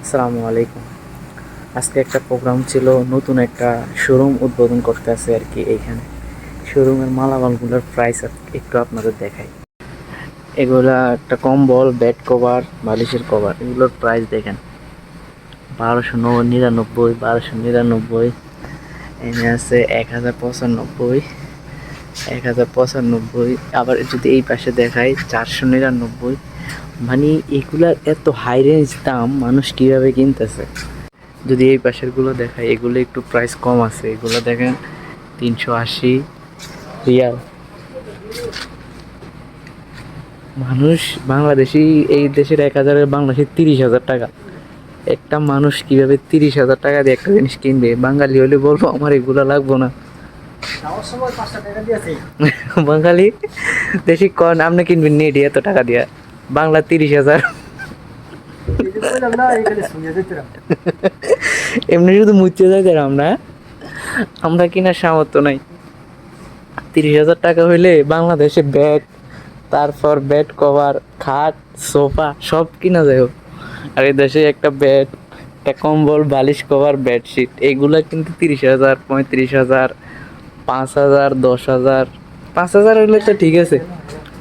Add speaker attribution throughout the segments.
Speaker 1: আসসালামু আলাইকুম। আজকে একটা প্রোগ্রাম ছিল, নতুন একটা শোরুম উদ্বোধন করতে আছে আর কি। এইখানে শোরুমের মালামালগুলোর প্রাইস একটু আপনাদের দেখাই। এগুলা একটা কম্বল, বেড কভার, বালিশের কভার, এগুলোর প্রাইস দেখেন 1299, 1299। এনে আছে 1095, 1095। আবার যদি এই পাশে দেখাই 499। মানে এগুলার এত হাই রেঞ্জ দাম, মানুষ কিভাবে কিনতেছে। যদি এই পাশেরগুলো দেখাই, এগুলো একটু প্রাইস কম আছে। এগুলো দেখেন 380 রিয়াল। মানুষ বাংলাদেশি, এই দেশের 1000-এর বাংলাদেশের 30,000 টাকা। একটা মানুষ কিভাবে 30,000 টাকা দিয়ে একটা জিনিস কিনবে? বাঙালি হলে বলবো আমার এগুলো লাগবো না। বাঙালি দেশি কন আপনি কিনবেন নেট এত টাকা দিয়া, বাংলা 30,000। এমনি শুধু মুচতে যাই আমরা, আমরা কিনার সামর্থ্য নাই। 30,000 টাকা হইলে বাংলাদেশে ব্যাগ, তারপর বেড কভার, খাট, সোফা সব কিনা যায়। আর এই দেশে একটা বেড, একটা কম্বল, বালিশ কভার, বেডশিট, এগুলা কিন্তু 30,000, 35,000, 5,000, 10,000। 5,000 হলে তো ঠিক আছে,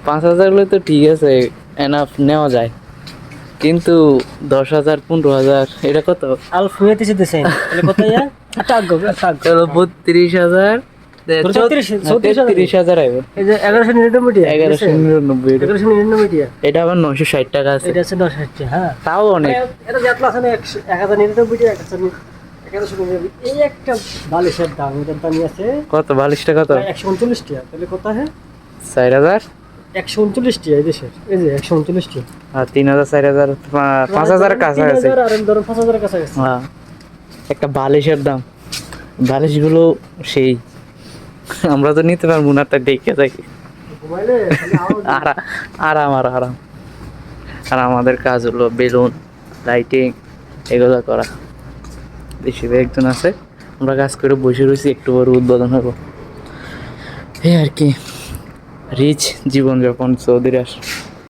Speaker 1: 5,000 হলে তো ঠিক আছে, এনাফ নেওয়া যায়। কিন্তু 10,000, 15,000, এটা কত?
Speaker 2: আলফ হইতে দিছেন তাহলে কত ইয়া টাগো
Speaker 1: চলো 32,000, 33,000 আইব।
Speaker 2: এই যে 1199 টাকা
Speaker 1: 1199।
Speaker 2: 1199 টাকা
Speaker 1: এটা আবার 960 টাকা আছে,
Speaker 2: এটা আছে 10 টাকা। হ্যাঁ
Speaker 1: তাও অনেক।
Speaker 2: এটা যেতলা আছে না 1099 টাকা 1199। এই একটা বালিশের দাম, এটার দাম আছে
Speaker 1: কত? বালিশটা কত?
Speaker 2: 139 টাকা। তাহলে কত হয়?
Speaker 1: 4,000।
Speaker 2: 139 টাকা এই দেশের, এই যে 139 টাকা।
Speaker 1: আর 3,000, 4,000, 5,000 কাছাকাছি।
Speaker 2: 3000 আর ধরুন 5000 কাছাকাছি।
Speaker 1: হ্যাঁ, একটা বালিশের দাম। বালিশগুলো সেই, আমরা তো নিতে পারবো না, তার দেখে থাকি।
Speaker 2: ঘুমাইলে
Speaker 1: আরাম আর আরাম। আর আমাদের কাজ হলো বেলুন, লাইটিং, এগুলো করা। বেশি একজন আছে, আমরা কাজ করে বসে রয়েছি, একটু পরে উদ্বোধন হবো। এই আর কি, রিচ জীবনযাপন সৌদির।